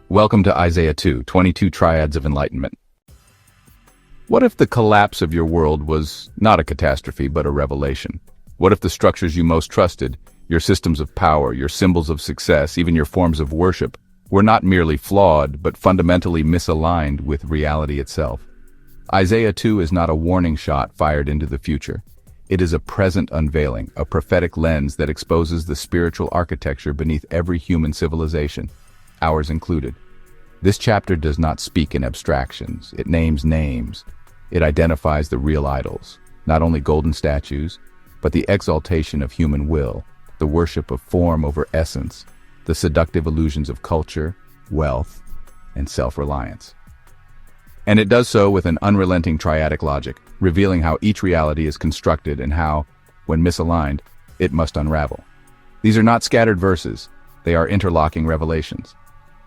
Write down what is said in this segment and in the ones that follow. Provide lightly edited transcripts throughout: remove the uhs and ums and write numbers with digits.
Welcome to Isaiah 2, 22 Triads of Enlightenment. What if the collapse of your world was not a catastrophe but a revelation? What if the structures you most trusted, your systems of power, your symbols of success, even your forms of worship, were not merely flawed but fundamentally misaligned with reality itself? Isaiah 2 is not a warning shot fired into the future. It is a present unveiling, a prophetic lens that exposes the spiritual architecture beneath every human civilization, ours included. This chapter does not speak in abstractions. It names names. It identifies the real idols, not only golden statues, but the exaltation of human will, the worship of form over essence, the seductive illusions of culture, wealth, and self-reliance. And it does so with an unrelenting triadic logic, revealing how each reality is constructed and how, when misaligned, it must unravel. These are not scattered verses. They are interlocking revelations.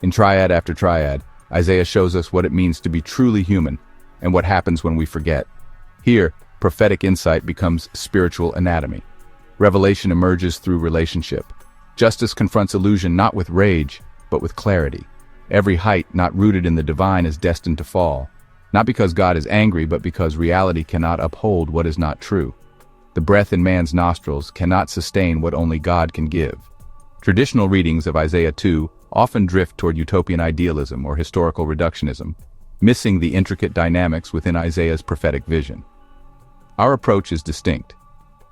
In triad after triad, Isaiah shows us what it means to be truly human and what happens when we forget. Here, prophetic insight becomes spiritual anatomy. Revelation emerges through relationship. Justice confronts illusion not with rage, but with clarity. Every height not rooted in the divine is destined to fall, not because God is angry, but because reality cannot uphold what is not true. The breath in man's nostrils cannot sustain what only God can give. Traditional readings of Isaiah 2 often drift toward utopian idealism or historical reductionism, missing the intricate dynamics within Isaiah's prophetic vision. Our approach is distinct.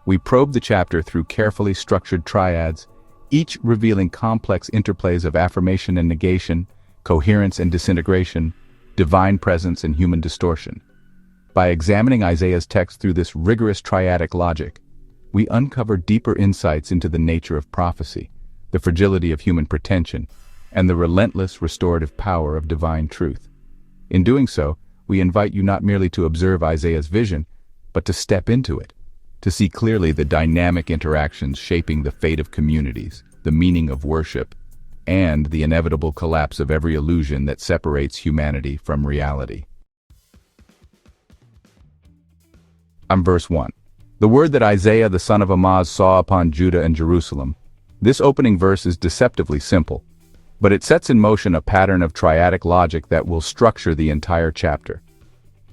We probe the chapter through carefully structured triads, each revealing complex interplays of affirmation and negation, coherence and disintegration, divine presence and human distortion. By examining Isaiah's text through this rigorous triadic logic, we uncover deeper insights into the nature of prophecy, the fragility of human pretension, and the relentless restorative power of divine truth. In doing so, we invite you not merely to observe Isaiah's vision, but to step into it, to see clearly the dynamic interactions shaping the fate of communities, the meaning of worship, and the inevitable collapse of every illusion that separates humanity from reality. Verse 1. The word that Isaiah the son of Amoz saw upon Judah and Jerusalem. This opening verse is deceptively simple, but it sets in motion a pattern of triadic logic that will structure the entire chapter.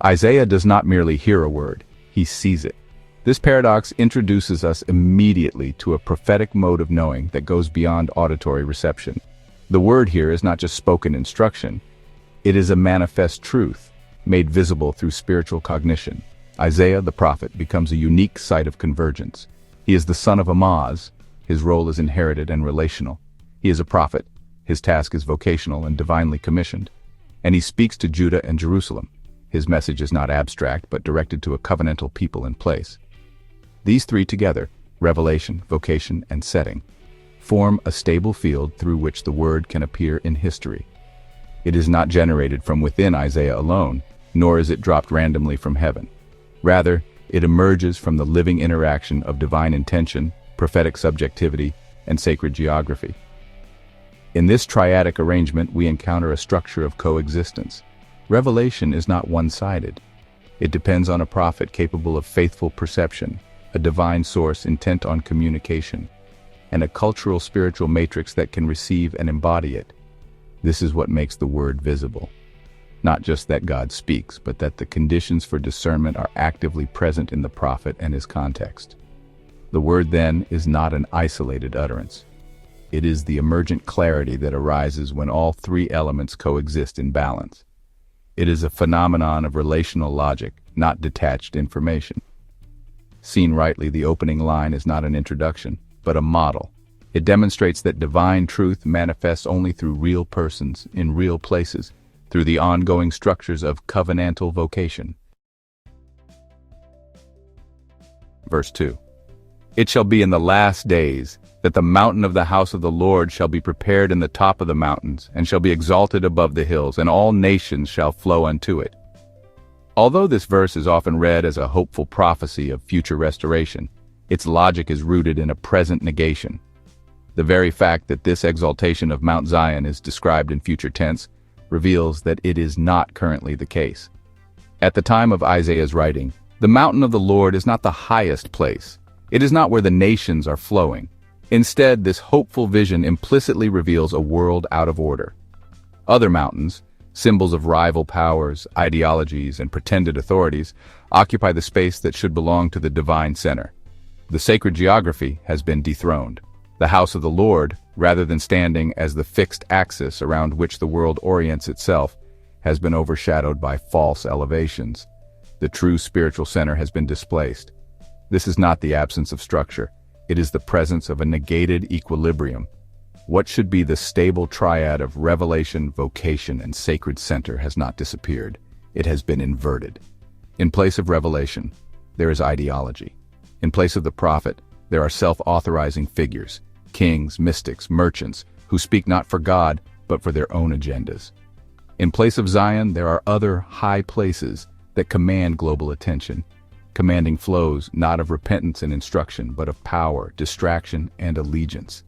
Isaiah does not merely hear a word, he sees it. This paradox introduces us immediately to a prophetic mode of knowing that goes beyond auditory reception. The word here is not just spoken instruction, it is a manifest truth, made visible through spiritual cognition. Isaiah the prophet becomes a unique site of convergence. He is the son of Amoz. His role is inherited and relational. He is a prophet. His task is vocational and divinely commissioned. And he speaks to Judah and Jerusalem. His message is not abstract, but directed to a covenantal people in place. These three together, revelation, vocation, and setting, form a stable field through which the word can appear in history. It is not generated from within Isaiah alone, nor is it dropped randomly from heaven. Rather, it emerges from the living interaction of divine intention, prophetic subjectivity, and sacred geography. In this triadic arrangement, we encounter a structure of coexistence. Revelation is not one-sided. It depends on a prophet capable of faithful perception, a divine source intent on communication, and a cultural spiritual matrix that can receive and embody it. This is what makes the word visible. Not just that God speaks, but that the conditions for discernment are actively present in the prophet and his context. The word then is not an isolated utterance. It is the emergent clarity that arises when all three elements coexist in balance. It is a phenomenon of relational logic, not detached information. Seen rightly, the opening line is not an introduction, but a model. It demonstrates that divine truth manifests only through real persons, in real places, through the ongoing structures of covenantal vocation. Verse 2. It shall be in the last days that the mountain of the house of the Lord shall be prepared in the top of the mountains, and shall be exalted above the hills, and all nations shall flow unto it. Although this verse is often read as a hopeful prophecy of future restoration, its logic is rooted in a present negation. The very fact that this exaltation of Mount Zion is described in future tense reveals that it is not currently the case. At the time of Isaiah's writing, the mountain of the Lord is not the highest place. It is not where the nations are flowing. Instead, this hopeful vision implicitly reveals a world out of order. Other mountains, symbols of rival powers, ideologies, and pretended authorities, occupy the space that should belong to the divine center. The sacred geography has been dethroned. The house of the Lord, rather than standing as the fixed axis around which the world orients itself, has been overshadowed by false elevations. The true spiritual center has been displaced. This is not the absence of structure. It is the presence of a negated equilibrium. What should be the stable triad of revelation, vocation, and sacred center has not disappeared. It has been inverted. In place of revelation, there is ideology. In place of the prophet, there are self-authorizing figures, kings, mystics, merchants, who speak not for God, but for their own agendas. In place of Zion, there are other high places that command global attention, commanding flows not of repentance and instruction, but of power, distraction, and allegiance.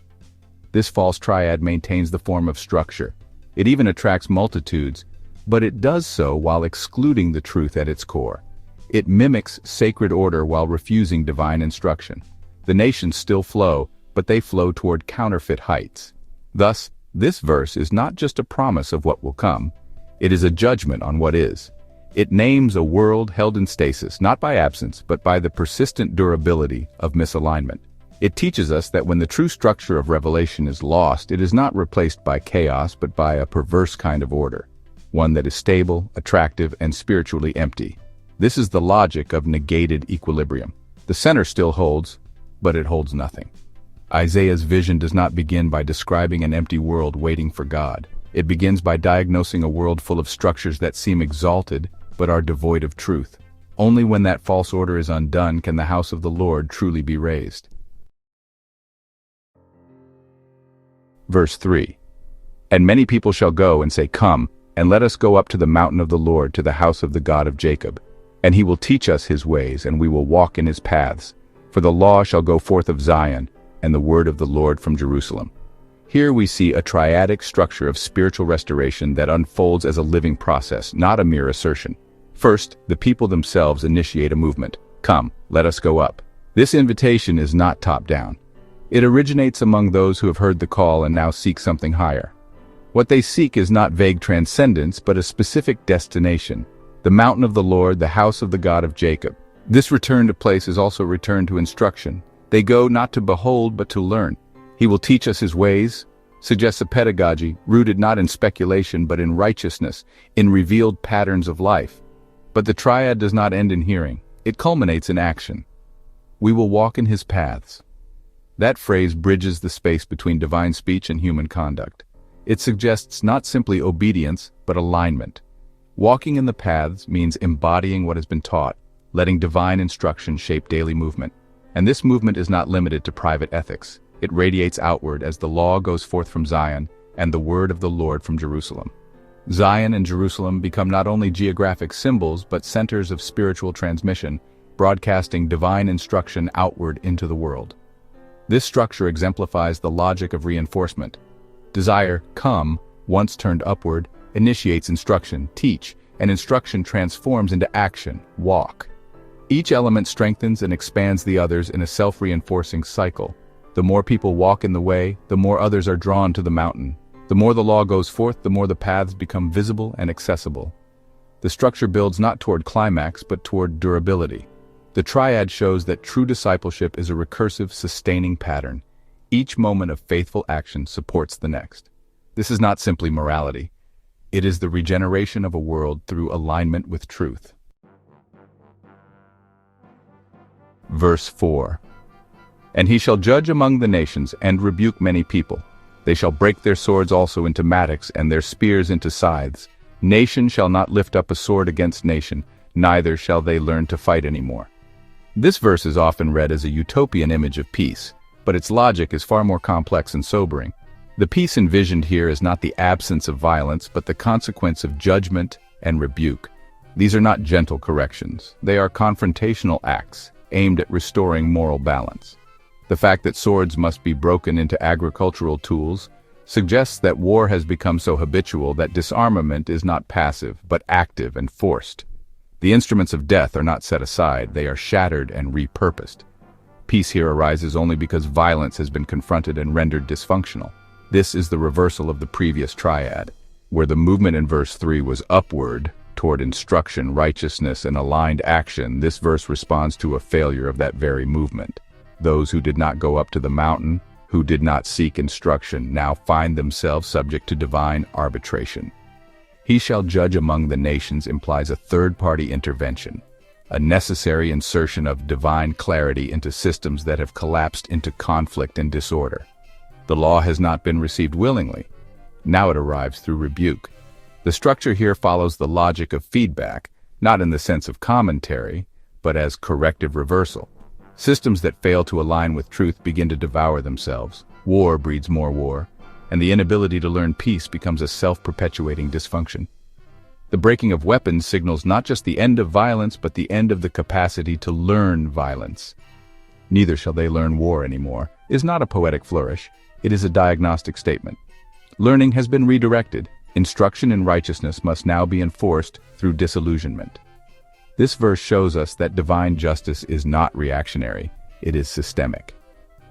This false triad maintains the form of structure. It even attracts multitudes, but it does so while excluding the truth at its core. It mimics sacred order while refusing divine instruction. The nations still flow, but they flow toward counterfeit heights. Thus, this verse is not just a promise of what will come. It is a judgment on what is. It names a world held in stasis, not by absence, but by the persistent durability of misalignment. It teaches us that when the true structure of revelation is lost, it is not replaced by chaos, but by a perverse kind of order, one that is stable, attractive, and spiritually empty. This is the logic of negated equilibrium. The center still holds, but it holds nothing. Isaiah's vision does not begin by describing an empty world waiting for God. It begins by diagnosing a world full of structures that seem exalted, but are devoid of truth. Only when that false order is undone can the house of the Lord truly be raised. Verse 3. And many people shall go and say, Come, and let us go up to the mountain of the Lord, to the house of the God of Jacob. And he will teach us his ways, and we will walk in his paths. For the law shall go forth of Zion, and the word of the Lord from Jerusalem. Here we see a triadic structure of spiritual restoration that unfolds as a living process, not a mere assertion. First, the people themselves initiate a movement. Come, let us go up. This invitation is not top-down. It originates among those who have heard the call and now seek something higher. What they seek is not vague transcendence, but a specific destination. The mountain of the Lord, the house of the God of Jacob. This return to place is also return to instruction. They go not to behold, but to learn. He will teach us his ways, suggests a pedagogy rooted not in speculation, but in righteousness, in revealed patterns of life. But the triad does not end in hearing. It culminates in action. We will walk in his paths. That phrase bridges the space between divine speech and human conduct. It suggests not simply obedience, but alignment. Walking in the paths means embodying what has been taught, letting divine instruction shape daily movement. And this movement is not limited to private ethics. It radiates outward as the law goes forth from Zion and the word of the Lord from Jerusalem. Zion and Jerusalem become not only geographic symbols, but centers of spiritual transmission, broadcasting divine instruction outward into the world. This structure exemplifies the logic of reinforcement. Desire, come, once turned upward, initiates instruction, teach, and instruction transforms into action, walk. Each element strengthens and expands the others in a self-reinforcing cycle. The more people walk in the way, the more others are drawn to the mountain. The more the law goes forth, the more the paths become visible and accessible. The structure builds not toward climax, but toward durability. The triad shows that true discipleship is a recursive, sustaining pattern. Each moment of faithful action supports the next. This is not simply morality. It is the regeneration of a world through alignment with truth. Verse 4. And he shall judge among the nations and rebuke many people. They shall break their swords also into mattocks and their spears into scythes. Nation shall not lift up a sword against nation, neither shall they learn to fight anymore. This verse is often read as a utopian image of peace, but its logic is far more complex and sobering. The peace envisioned here is not the absence of violence, but the consequence of judgment and rebuke. These are not gentle corrections. They are confrontational acts aimed at restoring moral balance. The fact that swords must be broken into agricultural tools suggests that war has become so habitual that disarmament is not passive, but active and forced. The instruments of death are not set aside, they are shattered and repurposed. Peace here arises only because violence has been confronted and rendered dysfunctional. This is the reversal of the previous triad. Where the movement in verse 3 was upward, toward instruction, righteousness, and aligned action, this verse responds to a failure of that very movement. Those who did not go up to the mountain, who did not seek instruction, now find themselves subject to divine arbitration. He shall judge among the nations implies a third-party intervention, a necessary insertion of divine clarity into systems that have collapsed into conflict and disorder. The law has not been received willingly. Now it arrives through rebuke. The structure here follows the logic of feedback, not in the sense of commentary, but as corrective reversal. Systems that fail to align with truth begin to devour themselves. War breeds more war, and the inability to learn peace becomes a self-perpetuating dysfunction. The breaking of weapons signals not just the end of violence, but the end of the capacity to learn violence. Neither shall they learn war anymore is not a poetic flourish, it is a diagnostic statement. Learning has been redirected. Instruction in righteousness must now be enforced through disillusionment. This verse shows us that divine justice is not reactionary, it is systemic.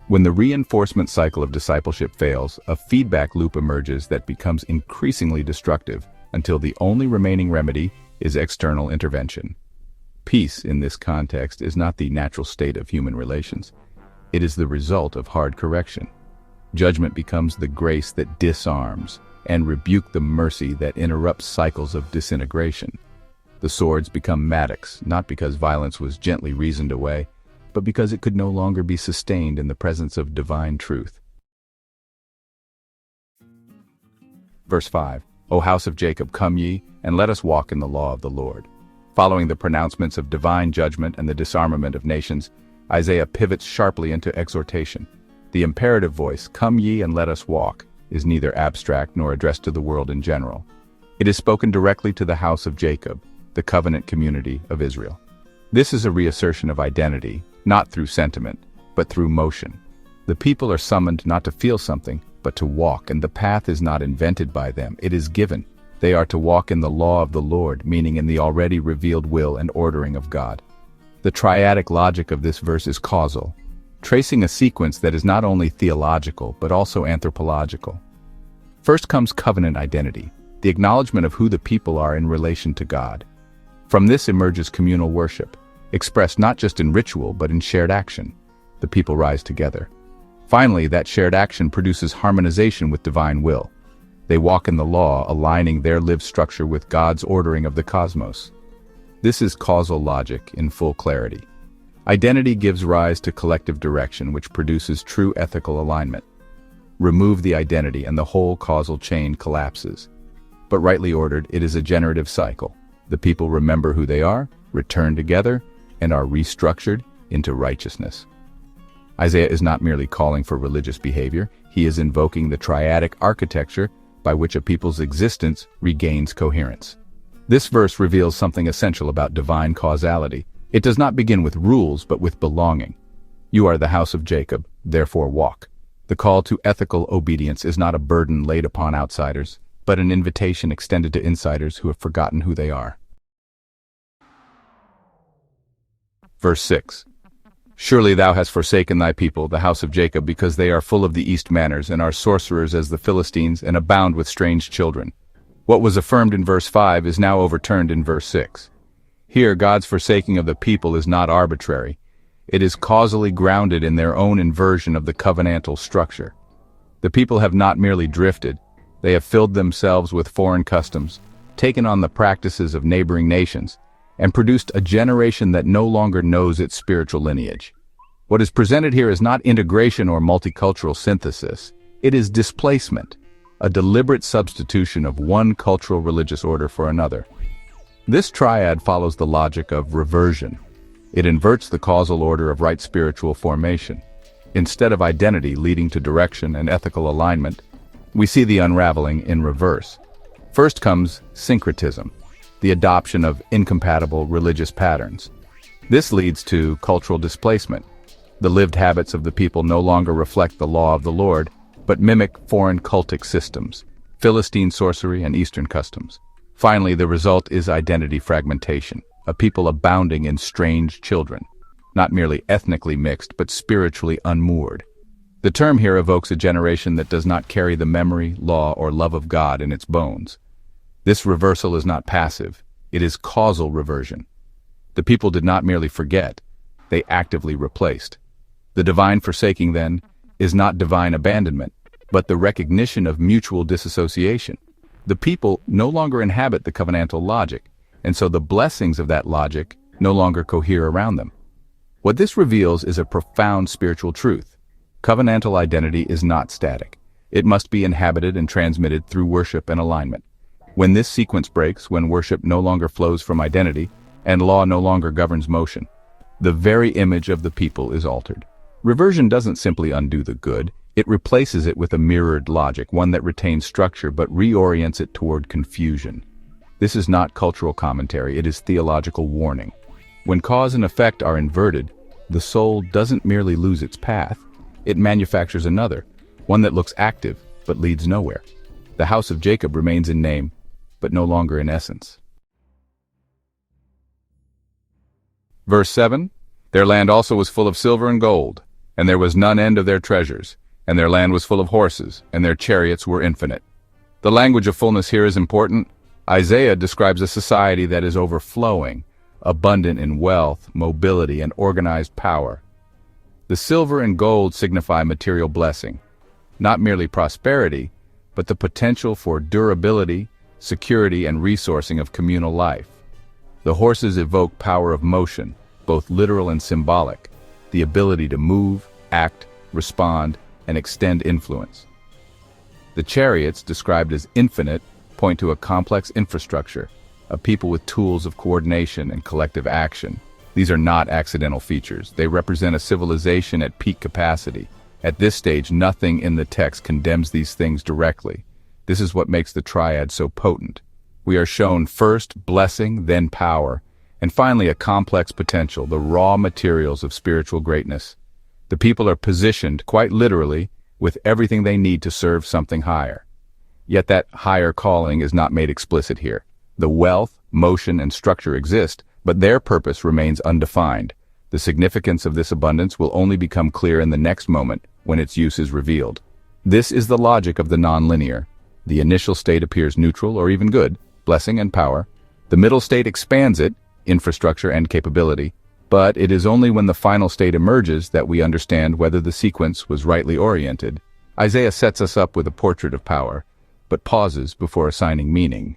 When the reinforcement cycle of discipleship fails, a feedback loop emerges that becomes increasingly destructive until the only remaining remedy is external intervention. Peace, in this context, is not the natural state of human relations. It is the result of hard correction. Judgment becomes the grace that disarms, and rebuke the mercy that interrupts cycles of disintegration. The swords become mattocks, not because violence was gently reasoned away, but because it could no longer be sustained in the presence of divine truth. Verse 5, O house of Jacob, come ye, and let us walk in the law of the Lord. Following the pronouncements of divine judgment and the disarmament of nations, Isaiah pivots sharply into exhortation. The imperative voice, come ye and let us walk, is neither abstract nor addressed to the world in general. It is spoken directly to the house of Jacob, the covenant community of Israel. This is a reassertion of identity, not through sentiment, but through motion. The people are summoned not to feel something, but to walk, and the path is not invented by them, it is given. They are to walk in the law of the Lord, meaning in the already revealed will and ordering of God. The triadic logic of this verse is causal, tracing a sequence that is not only theological, but also anthropological. First comes covenant identity, the acknowledgement of who the people are in relation to God. From this emerges communal worship, expressed not just in ritual, but in shared action. The people rise together. Finally, that shared action produces harmonization with divine will. They walk in the law, aligning their lived structure with God's ordering of the cosmos. This is causal logic in full clarity. Identity gives rise to collective direction, which produces true ethical alignment. Remove the identity and the whole causal chain collapses. But rightly ordered, it is a generative cycle. The people remember who they are, return together, and are restructured into righteousness. Isaiah is not merely calling for religious behavior, he is invoking the triadic architecture by which a people's existence regains coherence. This verse reveals something essential about divine causality. It does not begin with rules, but with belonging. You are the house of Jacob, therefore walk. The call to ethical obedience is not a burden laid upon outsiders, but an invitation extended to insiders who have forgotten who they are. Verse 6. Surely thou hast forsaken thy people, the house of Jacob, because they are full of the east manners, and are sorcerers as the Philistines, and abound with strange children. What was affirmed in verse 5 is now overturned in verse 6. Here, God's forsaking of the people is not arbitrary. It is causally grounded in their own inversion of the covenantal structure. The people have not merely drifted, they have filled themselves with foreign customs, taken on the practices of neighboring nations, and produced a generation that no longer knows its spiritual lineage. What is presented here is not integration or multicultural synthesis, it is displacement, a deliberate substitution of one cultural religious order for another. This triad follows the logic of reversion. It inverts the causal order of right spiritual formation. Instead of identity leading to direction and ethical alignment, we see the unraveling in reverse. First comes syncretism, the adoption of incompatible religious patterns. This leads to cultural displacement. The lived habits of the people no longer reflect the law of the Lord, but mimic foreign cultic systems, Philistine sorcery and Eastern customs. Finally, the result is identity fragmentation, a people abounding in strange children, not merely ethnically mixed, but spiritually unmoored. The term here evokes a generation that does not carry the memory, law, or love of God in its bones. This reversal is not passive, it is causal reversion. The people did not merely forget, they actively replaced. The divine forsaking, then, is not divine abandonment, but the recognition of mutual disassociation. The people no longer inhabit the covenantal logic, and so the blessings of that logic no longer cohere around them. What this reveals is a profound spiritual truth. Covenantal identity is not static. It must be inhabited and transmitted through worship and alignment. When this sequence breaks, when worship no longer flows from identity, and law no longer governs motion, the very image of the people is altered. Reversion doesn't simply undo the good, it replaces it with a mirrored logic, one that retains structure but reorients it toward confusion. This is not cultural commentary, it is theological warning. When cause and effect are inverted, the soul doesn't merely lose its path, it manufactures another, one that looks active but leads nowhere. The house of Jacob remains in name, but no longer in essence. Verse 7, their land also was full of silver and gold, and there was none end of their treasures, and their land was full of horses, and their chariots were infinite. The language of fullness here is important. Isaiah describes a society that is overflowing, abundant in wealth, mobility, and organized power. The silver and gold signify material blessing, not merely prosperity, but the potential for durability, security, and resourcing of communal life. The horses evoke power of motion, both literal and symbolic, the ability to move, act, respond, and extend influence. The chariots, described as infinite, point to a complex infrastructure, a people with tools of coordination and collective action. These are not accidental features. They represent a civilization at peak capacity. At this stage, nothing in the text condemns these things directly. This is what makes the triad so potent. We are shown first blessing, then power, and finally a complex potential, the raw materials of spiritual greatness. The people are positioned, quite literally, with everything they need to serve something higher. Yet that higher calling is not made explicit here. The wealth, motion, and structure exist, but their purpose remains undefined. The significance of this abundance will only become clear in the next moment, when its use is revealed. This is the logic of the non-linear. The initial state appears neutral or even good, blessing and power. The middle state expands it, infrastructure and capability. But it is only when the final state emerges that we understand whether the sequence was rightly oriented. Isaiah sets us up with a portrait of power, but pauses before assigning meaning.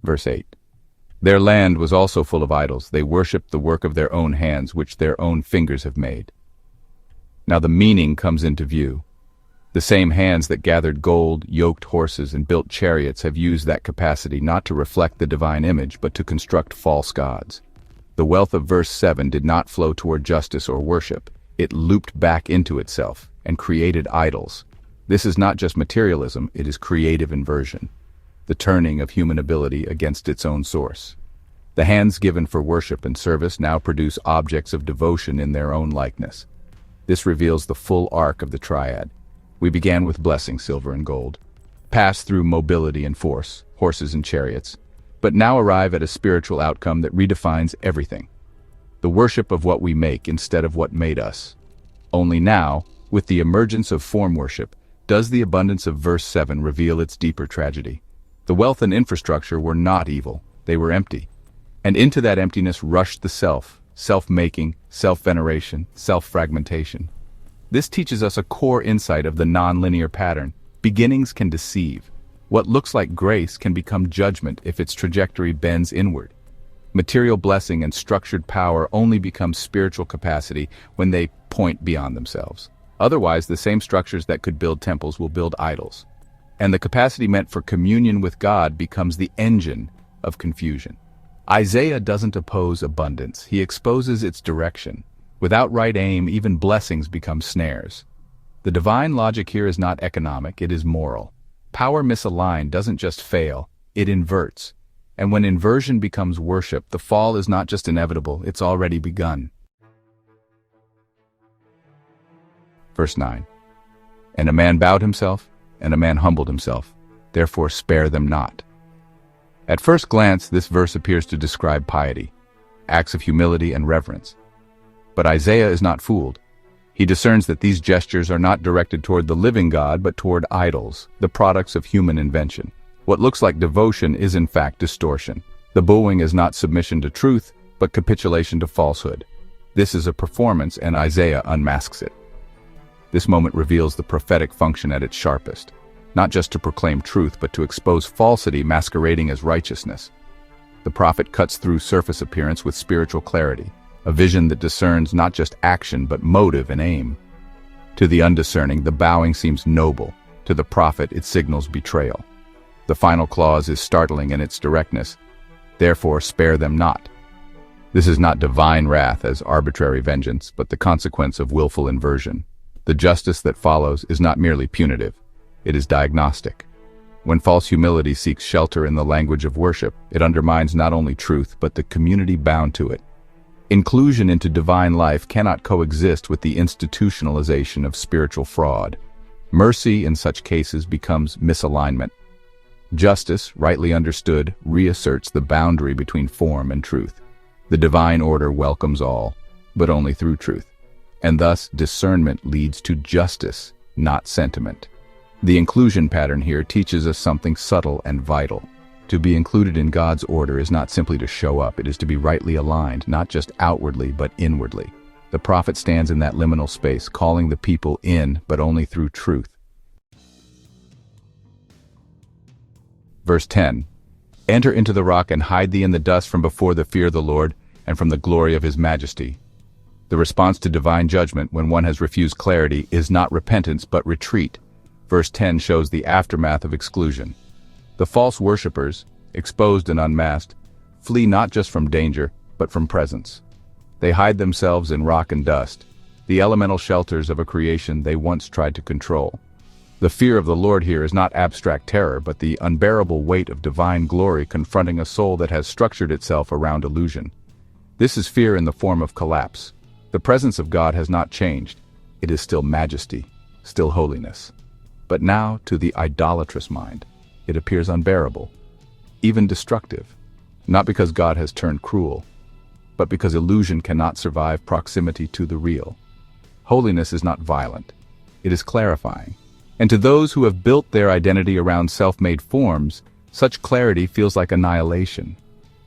Verse 8. Their land was also full of idols. They worshipped the work of their own hands, which their own fingers have made. Now the meaning comes into view. The same hands that gathered gold, yoked horses, and built chariots have used that capacity not to reflect the divine image, but to construct false gods. The wealth of verse 7 did not flow toward justice or worship. It looped back into itself and created idols. This is not just materialism, it is creative inversion, the turning of human ability against its own source. The hands given for worship and service now produce objects of devotion in their own likeness. This reveals the full arc of the triad. We began with blessing, silver and gold, passed through mobility and force, horses and chariots, but now arrive at a spiritual outcome that redefines everything. The worship of what we make instead of what made us. Only now, with the emergence of form worship, does the abundance of verse 7 reveal its deeper tragedy. The wealth and infrastructure were not evil, they were empty. And into that emptiness rushed the self, self-making, self-veneration, self-fragmentation. This teaches us a core insight of the non-linear pattern. Beginnings can deceive. What looks like grace can become judgment if its trajectory bends inward. Material blessing and structured power only become spiritual capacity when they point beyond themselves. Otherwise, the same structures that could build temples will build idols. And the capacity meant for communion with God becomes the engine of confusion. Isaiah doesn't oppose abundance, he exposes its direction. Without right aim, even blessings become snares. The divine logic here is not economic, it is moral. Power misaligned doesn't just fail, it inverts. And when inversion becomes worship, the fall is not just inevitable, it's already begun. Verse 9. And a man bowed himself, and a man humbled himself. Therefore spare them not. At first glance, this verse appears to describe piety, acts of humility and reverence. But Isaiah is not fooled. He discerns that these gestures are not directed toward the living God but toward idols, the products of human invention. What looks like devotion is in fact distortion. The bowing is not submission to truth, but capitulation to falsehood. This is a performance, and Isaiah unmasks it. This moment reveals the prophetic function at its sharpest, not just to proclaim truth, but to expose falsity masquerading as righteousness. The prophet cuts through surface appearance with spiritual clarity, a vision that discerns not just action but motive and aim. To the undiscerning, the bowing seems noble. To the prophet, it signals betrayal. The final clause is startling in its directness. Therefore, spare them not. This is not divine wrath as arbitrary vengeance, but the consequence of willful inversion. The justice that follows is not merely punitive, it is diagnostic. When false humility seeks shelter in the language of worship, it undermines not only truth, but the community bound to it. Inclusion into divine life cannot coexist with the institutionalization of spiritual fraud. Mercy in such cases becomes misalignment. Justice, rightly understood, reasserts the boundary between form and truth. The divine order welcomes all, but only through truth. And thus, discernment leads to justice, not sentiment. The inclusion pattern here teaches us something subtle and vital. To be included in God's order is not simply to show up, it is to be rightly aligned, not just outwardly, but inwardly. The prophet stands in that liminal space, calling the people in, but only through truth. Verse 10. Enter into the rock and hide thee in the dust from before the fear of the Lord and from the glory of his majesty. The response to divine judgment when one has refused clarity is not repentance but retreat. Verse 10 shows the aftermath of exclusion. The false worshippers, exposed and unmasked, flee not just from danger, but from presence. They hide themselves in rock and dust, the elemental shelters of a creation they once tried to control. The fear of the Lord here is not abstract terror, but the unbearable weight of divine glory confronting a soul that has structured itself around illusion. This is fear in the form of collapse. The presence of God has not changed. It is still majesty, still holiness. But now, to the idolatrous mind, it appears unbearable, even destructive, not because God has turned cruel, but because illusion cannot survive proximity to the real. Holiness is not violent, it is clarifying. And to those who have built their identity around self-made forms, such clarity feels like annihilation.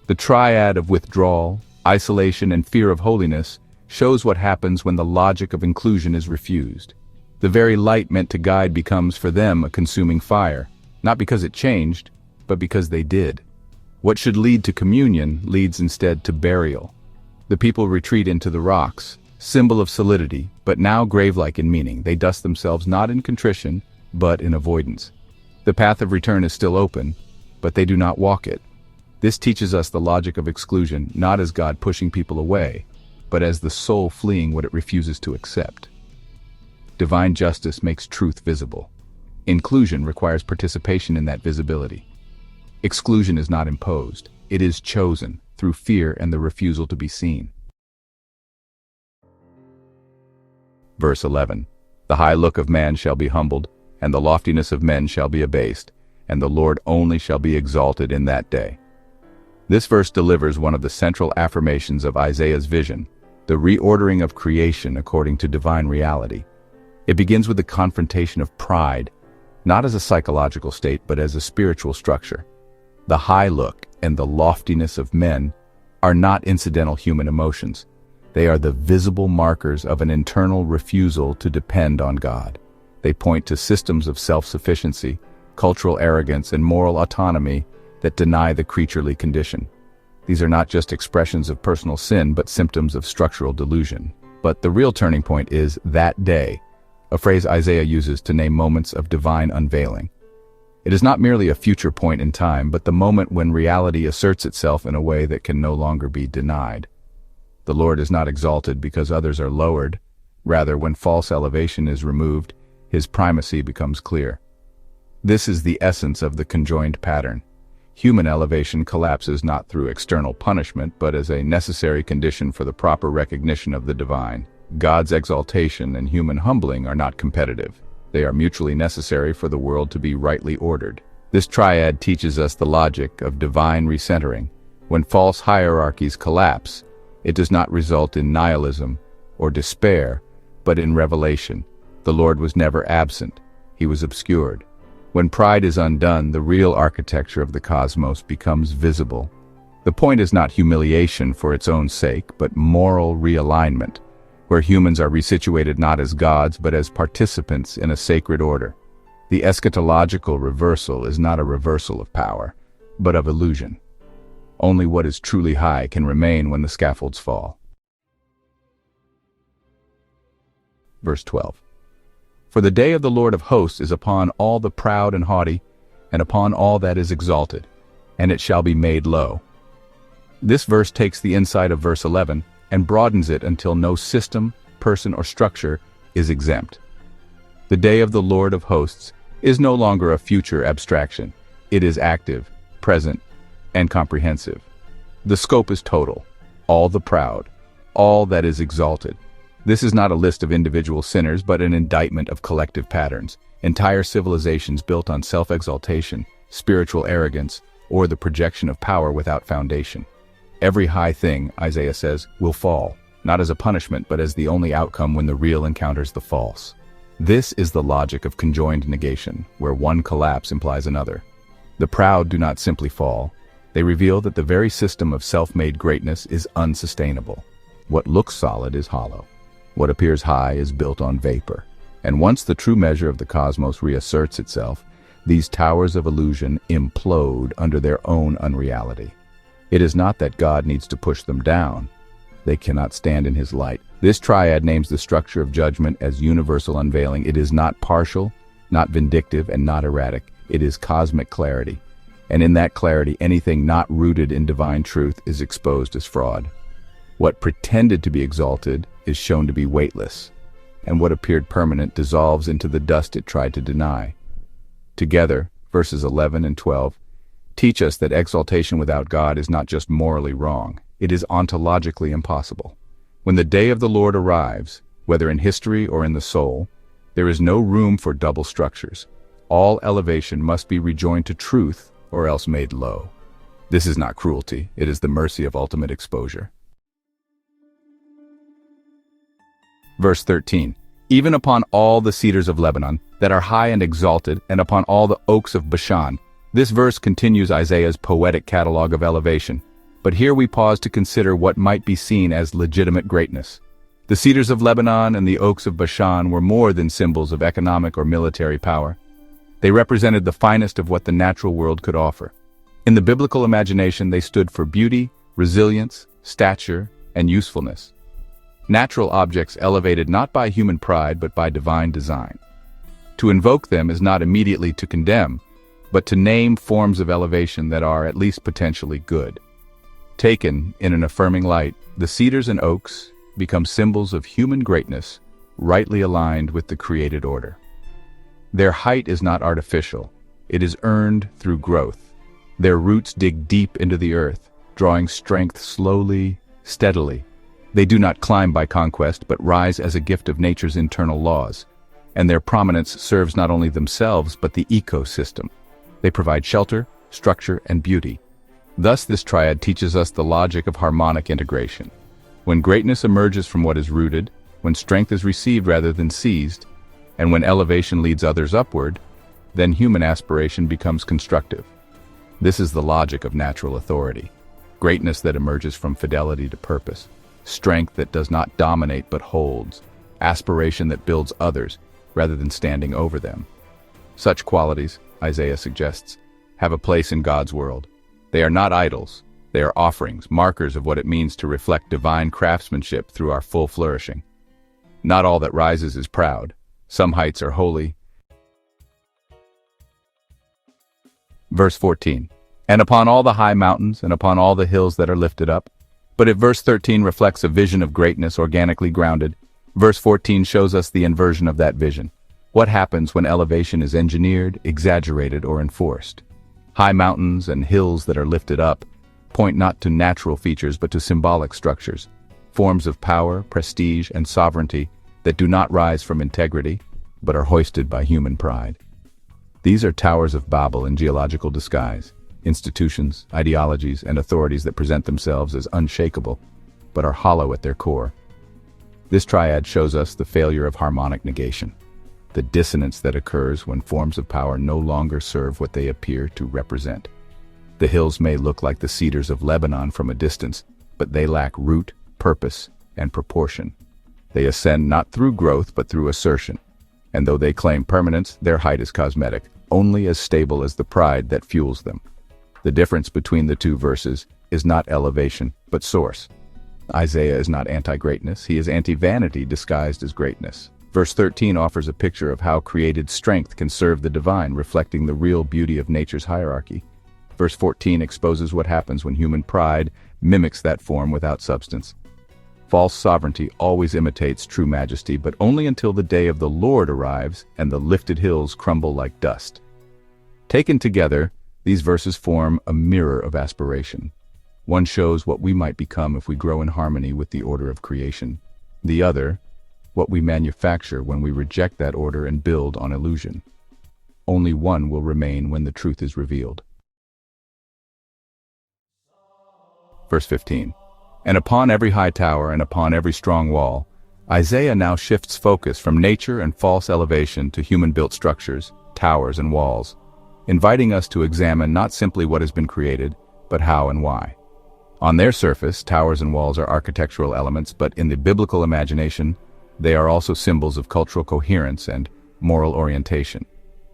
The triad of withdrawal, isolation, and fear of holiness shows what happens when the logic of inclusion is refused. The very light meant to guide becomes for them a consuming fire, not because it changed, but because they did. What should lead to communion leads instead to burial. The people retreat into the rocks, symbol of solidity, but now grave-like in meaning. They dust themselves not in contrition, but in avoidance. The path of return is still open, but they do not walk it. This teaches us the logic of exclusion, not as God pushing people away, but as the soul fleeing what it refuses to accept. Divine justice makes truth visible. Inclusion requires participation in that visibility. Exclusion is not imposed, it is chosen through fear and the refusal to be seen. Verse 11. The high look of man shall be humbled, and the loftiness of men shall be abased, and the Lord only shall be exalted in that day. This verse delivers one of the central affirmations of Isaiah's vision, the reordering of creation according to divine reality. It begins with the confrontation of pride, not as a psychological state, but as a spiritual structure. The high look and the loftiness of men are not incidental human emotions. They are the visible markers of an internal refusal to depend on God. They point to systems of self-sufficiency, cultural arrogance, and moral autonomy that deny the creaturely condition. These are not just expressions of personal sin, but symptoms of structural delusion. But the real turning point is that day, a phrase Isaiah uses to name moments of divine unveiling. It is not merely a future point in time, but the moment when reality asserts itself in a way that can no longer be denied. The Lord is not exalted because others are lowered. Rather, when false elevation is removed, his primacy becomes clear. This is the essence of the conjoined pattern. Human elevation collapses not through external punishment, but as a necessary condition for the proper recognition of the divine. God's exaltation and human humbling are not competitive. They are mutually necessary for the world to be rightly ordered. This triad teaches us the logic of divine recentering. When false hierarchies collapse, it does not result in nihilism or despair, But in Revelation, the Lord was never absent, he was obscured. When pride is undone, the real architecture of the cosmos becomes visible. The point is not humiliation for its own sake, but moral realignment, where humans are resituated not as gods but as participants in a sacred order. The eschatological reversal is not a reversal of power, but of illusion. Only what is truly high can remain when the scaffolds fall. Verse 12. For the day of the Lord of hosts is upon all the proud and haughty, and upon all that is exalted, and it shall be made low. This verse takes the insight of verse 11 and broadens it until no system, person, or structure is exempt. The day of the Lord of hosts is no longer a future abstraction. It is active, present, and comprehensive. The scope is total, all the proud, all that is exalted. This is not a list of individual sinners, but an indictment of collective patterns, entire civilizations built on self-exaltation, spiritual arrogance, or the projection of power without foundation. Every high thing, Isaiah says, will fall, not as a punishment, but as the only outcome when the real encounters the false. This is the logic of conjoined negation, where one collapse implies another. The proud do not simply fall. They reveal that the very system of self-made greatness is unsustainable. What looks solid is hollow. What appears high is built on vapor. And once the true measure of the cosmos reasserts itself, these towers of illusion implode under their own unreality. It is not that God needs to push them down. They cannot stand in his light. This triad names the structure of judgment as universal unveiling. It is not partial, not vindictive, and not erratic. It is cosmic clarity. And in that clarity, anything not rooted in divine truth is exposed as fraud. What pretended to be exalted is shown to be weightless, and what appeared permanent dissolves into the dust it tried to deny. Together, verses 11 and 12 teach us that exaltation without God is not just morally wrong, it is ontologically impossible. When the day of the Lord arrives, whether in history or in the soul, there is no room for double structures. All elevation must be rejoined to truth or else made low. This is not cruelty, it is the mercy of ultimate exposure. Verse 13. Even upon all the cedars of Lebanon that are high and exalted, and upon all the oaks of Bashan. This verse continues Isaiah's poetic catalog of elevation. But here we pause to consider what might be seen as legitimate greatness. The cedars of Lebanon and the oaks of Bashan were more than symbols of economic or military power. They represented the finest of what the natural world could offer. In the biblical imagination, they stood for beauty, resilience, stature, and usefulness. Natural objects elevated not by human pride but by divine design. To invoke them is not immediately to condemn, but to name forms of elevation that are at least potentially good. Taken in an affirming light, the cedars and oaks become symbols of human greatness, rightly aligned with the created order. Their height is not artificial, it is earned through growth. Their roots dig deep into the earth, drawing strength slowly, steadily. They do not climb by conquest, but rise as a gift of nature's internal laws. And their prominence serves not only themselves, but the ecosystem. They provide shelter, structure, and beauty. Thus, this triad teaches us the logic of harmonic integration. When greatness emerges from what is rooted, when strength is received rather than seized, and when elevation leads others upward, then human aspiration becomes constructive. This is the logic of natural authority. Greatness that emerges from fidelity to purpose. Strength that does not dominate but holds. Aspiration that builds others rather than standing over them. Such qualities, Isaiah suggests, have a place in God's world. They are not idols. They are offerings, markers of what it means to reflect divine craftsmanship through our full flourishing. Not all that rises is proud. Some heights are holy. Verse 14. And upon all the high mountains and upon all the hills that are lifted up. But if verse 13 reflects a vision of greatness organically grounded, verse 14 shows us the inversion of that vision. What happens when elevation is engineered, exaggerated, or enforced? High mountains and hills that are lifted up point not to natural features but to symbolic structures, forms of power, prestige, and sovereignty that do not rise from integrity, but are hoisted by human pride. These are towers of Babel in geological disguise, institutions, ideologies, and authorities that present themselves as unshakable, but are hollow at their core. This triad shows us the failure of harmonic negation, the dissonance that occurs when forms of power no longer serve what they appear to represent. The hills may look like the cedars of Lebanon from a distance, but they lack root, purpose, and proportion. They ascend not through growth but through assertion, and though they claim permanence, their height is cosmetic, only as stable as the pride that fuels them. The difference between the two verses is not elevation, but source. Isaiah is not anti-greatness, he is anti-vanity disguised as greatness. Verse 13 offers a picture of how created strength can serve the divine, reflecting the real beauty of nature's hierarchy. Verse 14 exposes what happens when human pride mimics that form without substance. False sovereignty always imitates true majesty, but only until the day of the Lord arrives and the lifted hills crumble like dust. Taken together, these verses form a mirror of aspiration. One shows what we might become if we grow in harmony with the order of creation. The other, what we manufacture when we reject that order and build on illusion. Only one will remain when the truth is revealed. Verse 15. And upon every high tower and upon every strong wall, Isaiah now shifts focus from nature and false elevation to human-built structures, towers and walls, inviting us to examine not simply what has been created, but how and why. On their surface, towers and walls are architectural elements, but in the biblical imagination, they are also symbols of cultural coherence and moral orientation.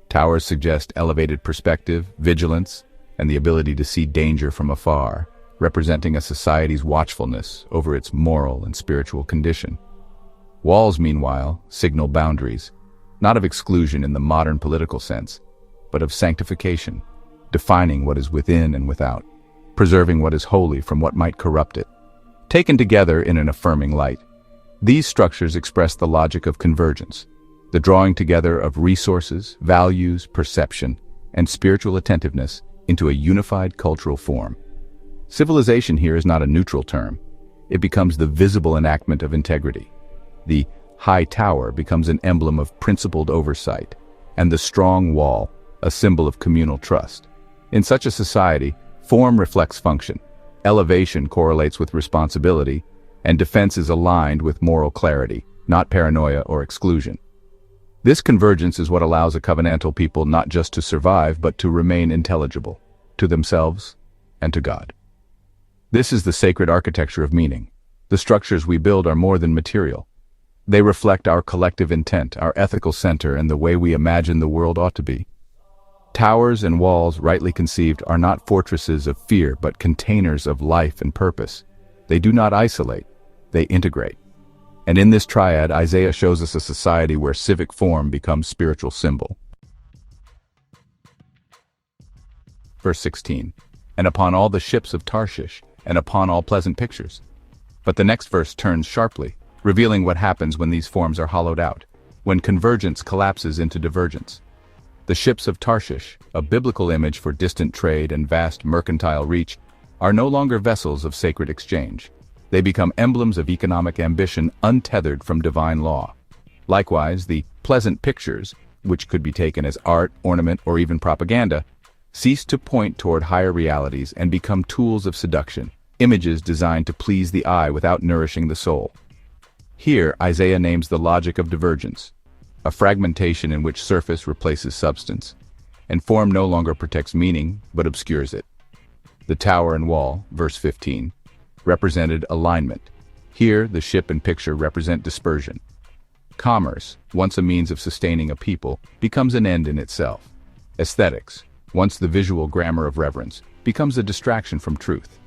Towers suggest elevated perspective, vigilance, and the ability to see danger from afar, representing a society's watchfulness over its moral and spiritual condition. Walls, meanwhile, signal boundaries, not of exclusion in the modern political sense, but of sanctification, defining what is within and without, preserving what is holy from what might corrupt it. Taken together in an affirming light, these structures express the logic of convergence, the drawing together of resources, values, perception, and spiritual attentiveness into a unified cultural form. Civilization here is not a neutral term. It becomes the visible enactment of integrity. The high tower becomes an emblem of principled oversight, and the strong wall a symbol of communal trust. In such a society, form reflects function, elevation correlates with responsibility, and defense is aligned with moral clarity, not paranoia or exclusion. This convergence is what allows a covenantal people not just to survive, but to remain intelligible, to themselves and to God. This is the sacred architecture of meaning. The structures we build are more than material. They reflect our collective intent, our ethical center, and the way we imagine the world ought to be. Towers and walls, rightly conceived, are not fortresses of fear, but containers of life and purpose. They do not isolate, they integrate. And in this triad, Isaiah shows us a society where civic form becomes spiritual symbol. Verse 16. And upon all the ships of Tarshish, and upon all pleasant pictures. But the next verse turns sharply, revealing what happens when these forms are hollowed out, when convergence collapses into divergence. The ships of Tarshish, a biblical image for distant trade and vast mercantile reach, are no longer vessels of sacred exchange. They become emblems of economic ambition untethered from divine law. Likewise, the pleasant pictures, which could be taken as art, ornament, or even propaganda, cease to point toward higher realities and become tools of seduction, images designed to please the eye without nourishing the soul. Here, Isaiah names the logic of divergence, a fragmentation in which surface replaces substance, and form no longer protects meaning, but obscures it. The tower and wall, verse 15, represented alignment. Here, the ship and picture represent dispersion. Commerce, once a means of sustaining a people, becomes an end in itself. Aesthetics, once the visual grammar of reverence, becomes a distraction from truth.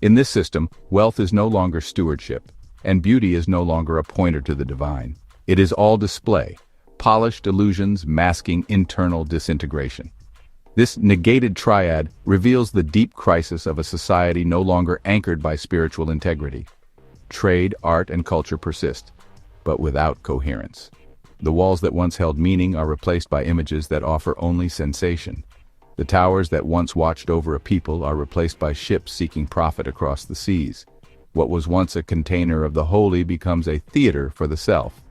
In this system, wealth is no longer stewardship, and beauty is no longer a pointer to the divine. It is all display, polished illusions masking internal disintegration. This negated triad reveals the deep crisis of a society no longer anchored by spiritual integrity. Trade, art, and culture persist, but without coherence. The walls that once held meaning are replaced by images that offer only sensation. The towers that once watched over a people are replaced by ships seeking profit across the seas. What was once a container of the holy becomes a theater for the self.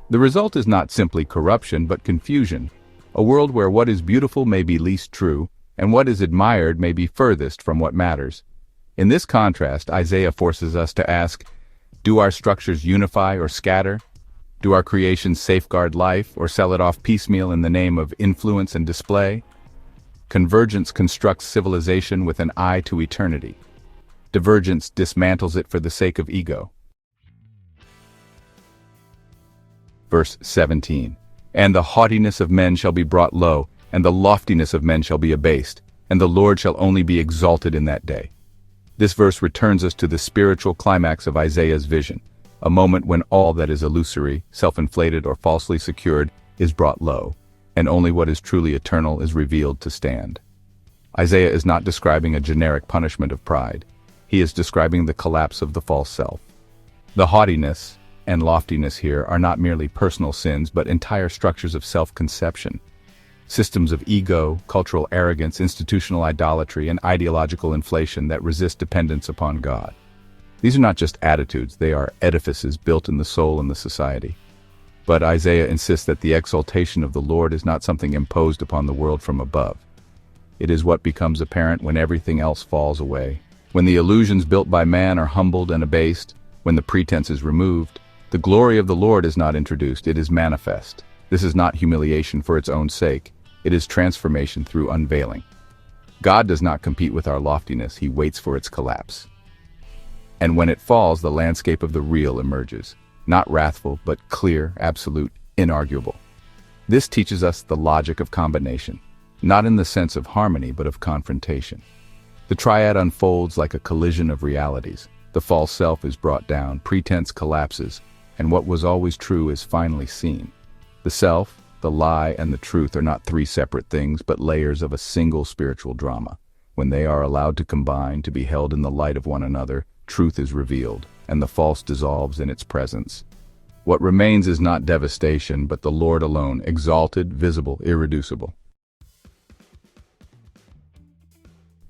The result is not simply corruption, but confusion, a world where what is beautiful may be least true, and what is admired may be furthest from what matters. In this contrast, Isaiah forces us to ask, Do our structures unify or scatter? Do our creations safeguard life or sell it off piecemeal in the name of influence and display? Convergence constructs civilization with an eye to eternity. Divergence dismantles it for the sake of ego. Verse 17. And the haughtiness of men shall be brought low, and the loftiness of men shall be abased, and the Lord shall only be exalted in that day. This verse returns us to the spiritual climax of Isaiah's vision, a moment when all that is illusory, self-inflated, or falsely secured is brought low, and only what is truly eternal is revealed to stand. Isaiah is not describing a generic punishment of pride. He is describing the collapse of the false self. The haughtiness and loftiness here are not merely personal sins, but entire structures of self-conception. Systems of ego, cultural arrogance, institutional idolatry, and ideological inflation that resist dependence upon God. These are not just attitudes, they are edifices built in the soul and the society. But Isaiah insists that the exaltation of the Lord is not something imposed upon the world from above. It is what becomes apparent when everything else falls away. When the illusions built by man are humbled and abased, when the pretense is removed, the glory of the Lord is not introduced, it is manifest. This is not humiliation for its own sake, it is transformation through unveiling. God does not compete with our loftiness, he waits for its collapse. And when it falls, the landscape of the real emerges, not wrathful, but clear, absolute, inarguable. This teaches us the logic of combination, not in the sense of harmony, but of confrontation. The triad unfolds like a collision of realities. The false self is brought down, pretense collapses, and what was always true is finally seen. The self, the lie, and the truth are not three separate things, but layers of a single spiritual drama. When they are allowed to combine, to be held in the light of one another, truth is revealed, and the false dissolves in its presence. What remains is not devastation, but the Lord alone, exalted, visible, irreducible.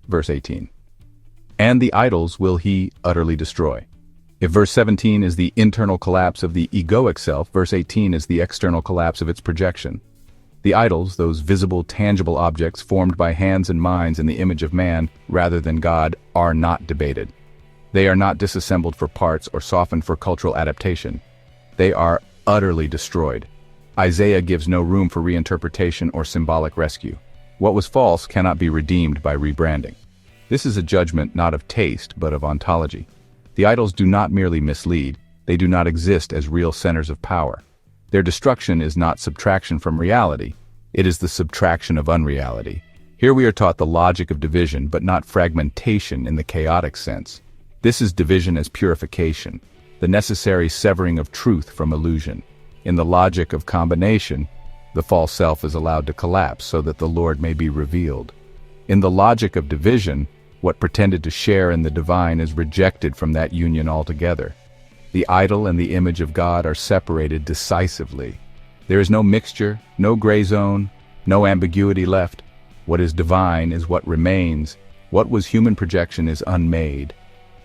Verse 18. And the idols will he utterly destroy. If verse 17 is the internal collapse of the egoic self, verse 18 is the external collapse of its projection. The idols, those visible, tangible objects formed by hands and minds in the image of man rather than God, are not debated. They are not disassembled for parts or softened for cultural adaptation. They are utterly destroyed. Isaiah gives no room for reinterpretation or symbolic rescue. What was false cannot be redeemed by rebranding. This is a judgment not of taste, but of ontology. The idols do not merely mislead, they do not exist as real centers of power. Their destruction is not subtraction from reality, it is the subtraction of unreality. Here we are taught the logic of division, but not fragmentation in the chaotic sense. This is division as purification, the necessary severing of truth from illusion. In the logic of combination, the false self is allowed to collapse so that the Lord may be revealed. In the logic of division, what pretended to share in the divine is rejected from that union altogether. The idol and the image of God are separated decisively. There is no mixture, no gray zone, no ambiguity left. What is divine is what remains. What was human projection is unmade.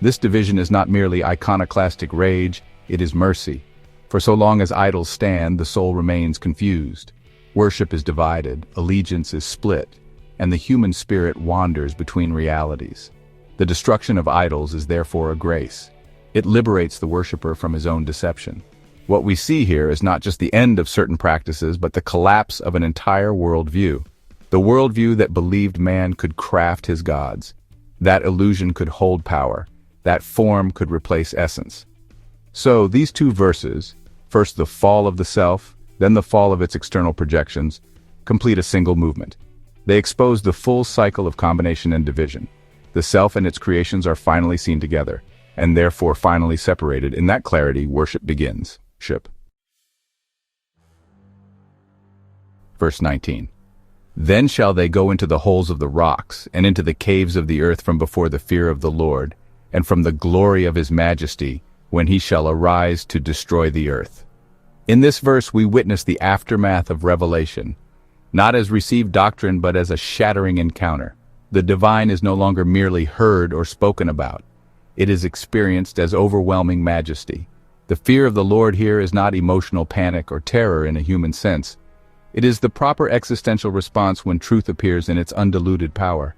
This division is not merely iconoclastic rage, it is mercy. For so long as idols stand, the soul remains confused. Worship is divided, allegiance is split, and the human spirit wanders between realities. The destruction of idols is therefore a grace. It liberates the worshiper from his own deception. What we see here is not just the end of certain practices, but the collapse of an entire worldview. The worldview that believed man could craft his gods. That illusion could hold power. That form could replace essence. So these two verses, first the fall of the self, then the fall of its external projections, complete a single movement. They expose the full cycle of combination and division. The self and its creations are finally seen together, and therefore finally separated. In that clarity, worship begins. Verse 19. Then shall they go into the holes of the rocks, and into the caves of the earth from before the fear of the Lord, and from the glory of his majesty, when he shall arise to destroy the earth. In this verse we witness the aftermath of revelation, not as received doctrine but as a shattering encounter. The divine is no longer merely heard or spoken about. It is experienced as overwhelming majesty. The fear of the Lord here is not emotional panic or terror in a human sense. It is the proper existential response when truth appears in its undiluted power.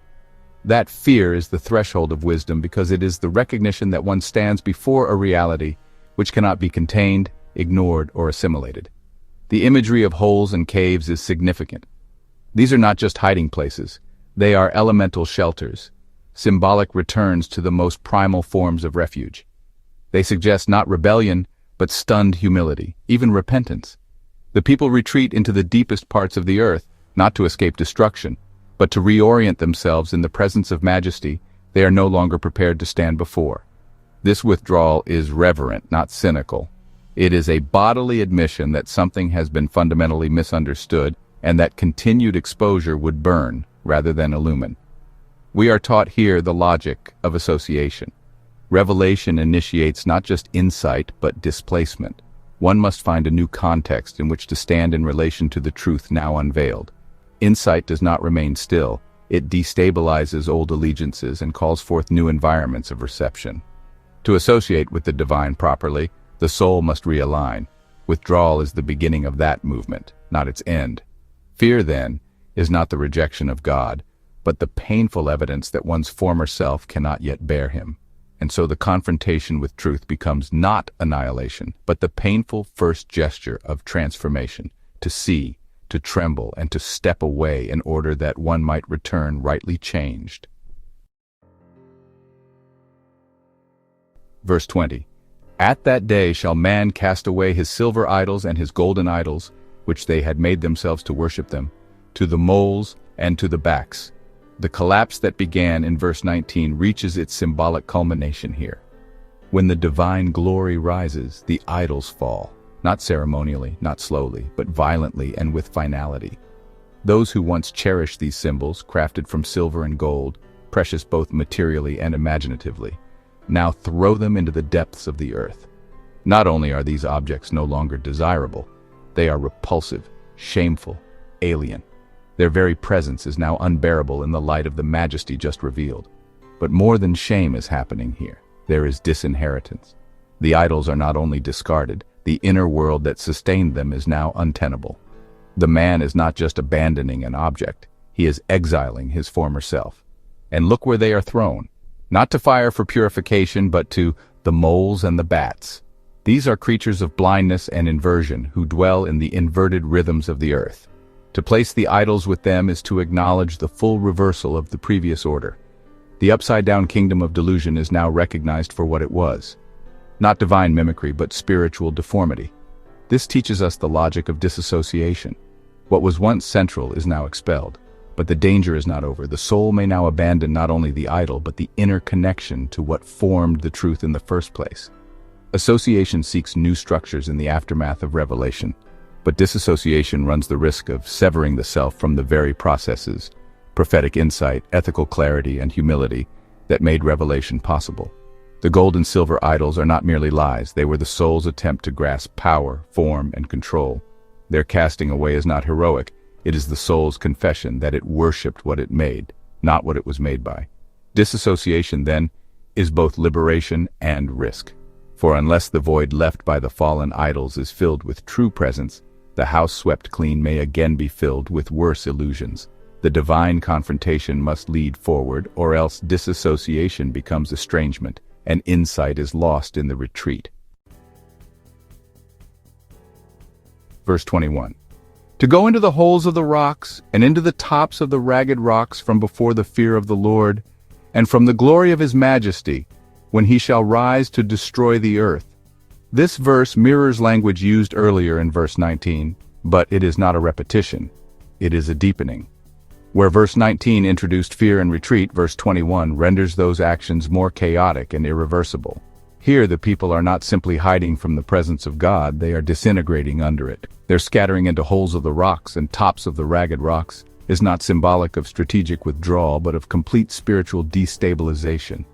That fear is the threshold of wisdom because it is the recognition that one stands before a reality which cannot be contained, ignored, or assimilated. The imagery of holes and caves is significant. These are not just hiding places. They are elemental shelters, symbolic returns to the most primal forms of refuge. They suggest not rebellion, but stunned humility, even repentance. The people retreat into the deepest parts of the earth, not to escape destruction, but to reorient themselves in the presence of majesty they are no longer prepared to stand before. This withdrawal is reverent, not cynical. It is a bodily admission that something has been fundamentally misunderstood and that continued exposure would burn rather than illumine. We are taught here the logic of association. Revelation initiates not just insight but displacement. One must find a new context in which to stand in relation to the truth now unveiled. Insight does not remain still. It destabilizes old allegiances and calls forth new environments of reception. To associate with the divine properly, the soul must realign. Withdrawal is the beginning of that movement, not its end. Fear, then, is not the rejection of God, but the painful evidence that one's former self cannot yet bear him. And so the confrontation with truth becomes not annihilation, but the painful first gesture of transformation, to see, to tremble, and to step away in order that one might return rightly changed. Verse 20. At that day shall man cast away his silver idols and his golden idols, which they had made themselves to worship them, to the moles and to the backs. The collapse that began in verse 19 reaches its symbolic culmination here. When the divine glory rises, the idols fall, not ceremonially, not slowly, but violently and with finality. Those who once cherished these symbols, crafted from silver and gold, precious both materially and imaginatively, now throw them into the depths of the earth. Not only are these objects no longer desirable, they are repulsive, shameful, alien. Their very presence is now unbearable in the light of the majesty just revealed. But more than shame is happening here. There is disinheritance. The idols are not only discarded, the inner world that sustained them is now untenable. The man is not just abandoning an object, he is exiling his former self. And look where they are thrown. Not to fire for purification, but to the moles and the bats. These are creatures of blindness and inversion who dwell in the inverted rhythms of the earth. To place the idols with them is to acknowledge the full reversal of the previous order. The upside-down kingdom of delusion is now recognized for what it was. Not divine mimicry, but spiritual deformity. This teaches us the logic of disassociation. What was once central is now expelled. But the danger is not over. The soul may now abandon not only the idol, but the inner connection to what formed the truth in the first place. Association seeks new structures in the aftermath of revelation, but disassociation runs the risk of severing the self from the very processes, prophetic insight, ethical clarity, and humility that made revelation possible. The gold and silver idols are not merely lies, they were the soul's attempt to grasp power, form, and control. Their casting away is not heroic. It is the soul's confession that it worshipped what it made, not what it was made by. Disassociation, then, is both liberation and risk. For unless the void left by the fallen idols is filled with true presence, the house swept clean may again be filled with worse illusions. The divine confrontation must lead forward, or else disassociation becomes estrangement, and insight is lost in the retreat. Verse 21. To go into the holes of the rocks, and into the tops of the ragged rocks from before the fear of the Lord, and from the glory of his majesty, when he shall rise to destroy the earth. This verse mirrors language used earlier in verse 19, but it is not a repetition. It is a deepening. Where verse 19 introduced fear and retreat, verse 21 renders those actions more chaotic and irreversible. Here the people are not simply hiding from the presence of God, they are disintegrating under it. Their scattering into holes of the rocks and tops of the ragged rocks is not symbolic of strategic withdrawal, but of complete spiritual destabilization.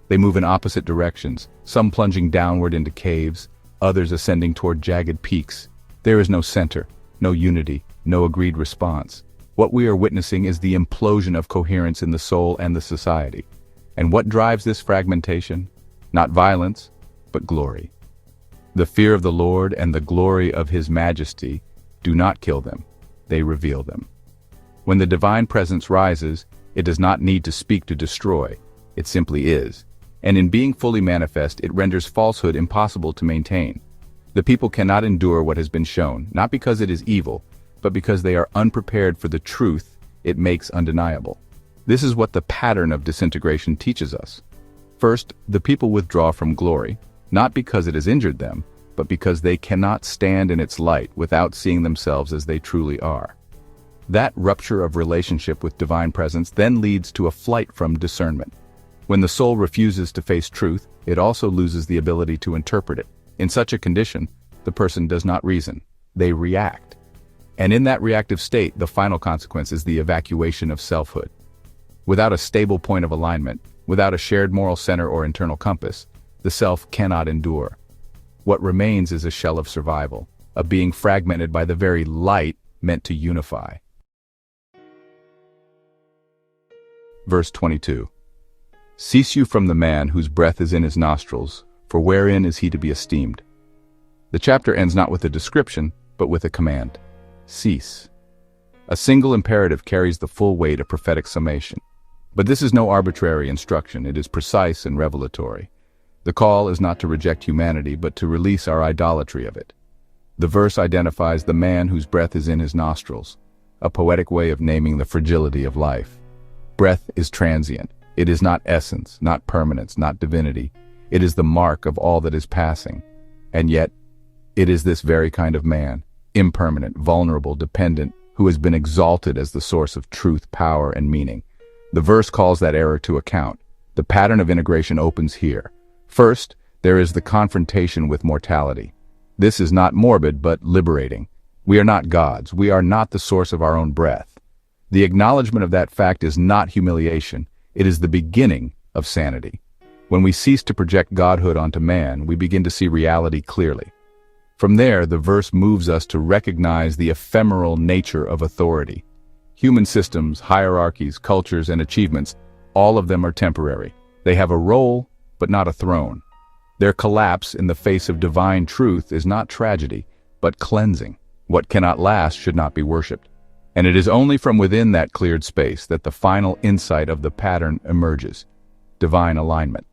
They move in opposite directions, some plunging downward into caves, others ascending toward jagged peaks. There is no center, no unity, no agreed response. What we are witnessing is the implosion of coherence in the soul and the society. And what drives this fragmentation? Not violence, but glory. The fear of the Lord and the glory of his majesty do not kill them, they reveal them. When the divine presence rises, it does not need to speak to destroy, it simply is. and in being fully manifest, it renders falsehood impossible to maintain. The people cannot endure what has been shown, not because it is evil, but because they are unprepared for the truth it makes undeniable. This is what the pattern of disintegration teaches us. First, the people withdraw from glory, not because it has injured them, but because they cannot stand in its light without seeing themselves as they truly are. That rupture of relationship with divine presence then leads to a flight from discernment. When the soul refuses to face truth, it also loses the ability to interpret it. In such a condition, the person does not reason, they react. And in that reactive state, the final consequence is the evacuation of selfhood. Without a stable point of alignment, without a shared moral center or internal compass, the self cannot endure. What remains is a shell of survival, a being fragmented by the very light meant to unify. Verse 22. Cease you from the man whose breath is in his nostrils, for wherein is he to be esteemed? The chapter ends not with a description, but with a command. Cease. A single imperative carries the full weight of prophetic summation. But this is no arbitrary instruction, it is precise and revelatory. The call is not to reject humanity, but to release our idolatry of it. The verse identifies the man whose breath is in his nostrils, a poetic way of naming the fragility of life. Breath is transient. It is not essence, not permanence, not divinity. It is the mark of all that is passing. And yet, it is this very kind of man, impermanent, vulnerable, dependent, who has been exalted as the source of truth, power, and meaning. The verse calls that error to account. The pattern of integration opens here. First, there is the confrontation with mortality. This is not morbid, but liberating. We are not gods. We are not the source of our own breath. The acknowledgement of that fact is not humiliation. It is the beginning of sanity. When we cease to project godhood onto man, we begin to see reality clearly. From there, the verse moves us to recognize the ephemeral nature of authority. Human systems, hierarchies, cultures, and achievements, all of them are temporary. They have a role, but not a throne. Their collapse in the face of divine truth is not tragedy, but cleansing. What cannot last should not be worshipped. And it is only from within that cleared space that the final insight of the pattern emerges. Divine alignment.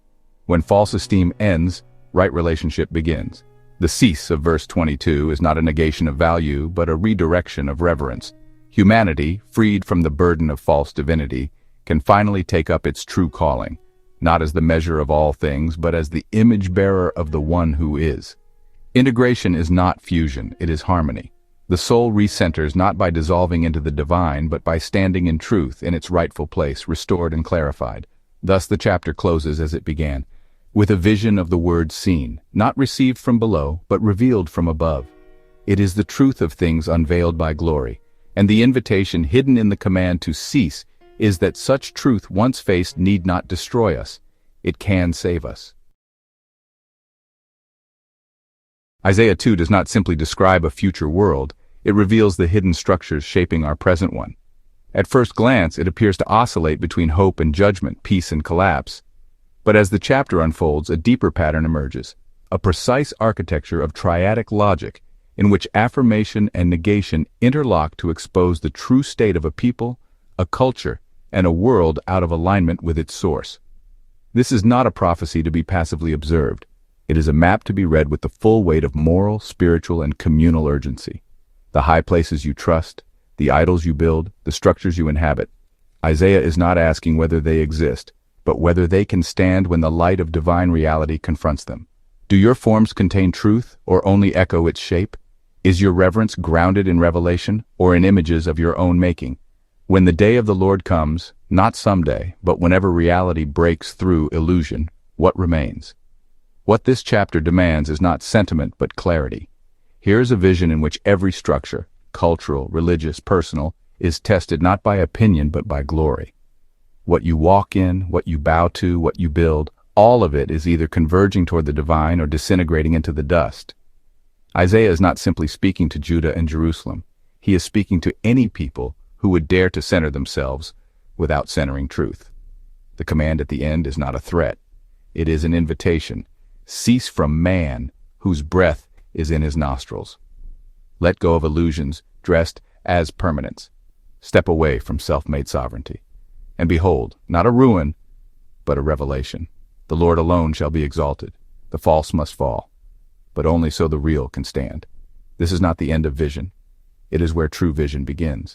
When false esteem ends, right relationship begins. The cease of verse 22 is not a negation of value, but a redirection of reverence. Humanity, freed from the burden of false divinity, can finally take up its true calling, not as the measure of all things, but as the image-bearer of the one who is. Integration is not fusion, it is harmony. The soul recenters not by dissolving into the divine, but by standing in truth in its rightful place, restored and clarified. Thus the chapter closes as it began, with a vision of the word seen, not received from below, but revealed from above. It is the truth of things unveiled by glory, and the invitation hidden in the command to cease is that such truth once faced need not destroy us. It can save us. Isaiah 2 does not simply describe a future world, it reveals the hidden structures shaping our present one. At first glance, it appears to oscillate between hope and judgment, peace and collapse. But as the chapter unfolds, a deeper pattern emerges, a precise architecture of triadic logic in which affirmation and negation interlock to expose the true state of a people, a culture, and a world out of alignment with its source. This is not a prophecy to be passively observed. It is a map to be read with the full weight of moral, spiritual, and communal urgency. The high places you trust, the idols you build, the structures you inhabit. Isaiah is not asking whether they exist, but whether they can stand when the light of divine reality confronts them. Do your forms contain truth, or only echo its shape? Is your reverence grounded in revelation, or in images of your own making? When the day of the Lord comes, not someday, but whenever reality breaks through illusion, what remains? What this chapter demands is not sentiment but clarity. Here is a vision in which every structure, cultural, religious, personal, is tested not by opinion but by glory. What you walk in, what you bow to, what you build, all of it is either converging toward the divine or disintegrating into the dust. Isaiah is not simply speaking to Judah and Jerusalem. He is speaking to any people who would dare to center themselves without centering truth. The command at the end is not a threat. It is an invitation. Cease from man, whose breath is in his nostrils. Let go of illusions dressed as permanence. Step away from self-made sovereignty. And behold, not a ruin, but a revelation. The Lord alone shall be exalted. The false must fall, but only so the real can stand. This is not the end of vision. It is where true vision begins.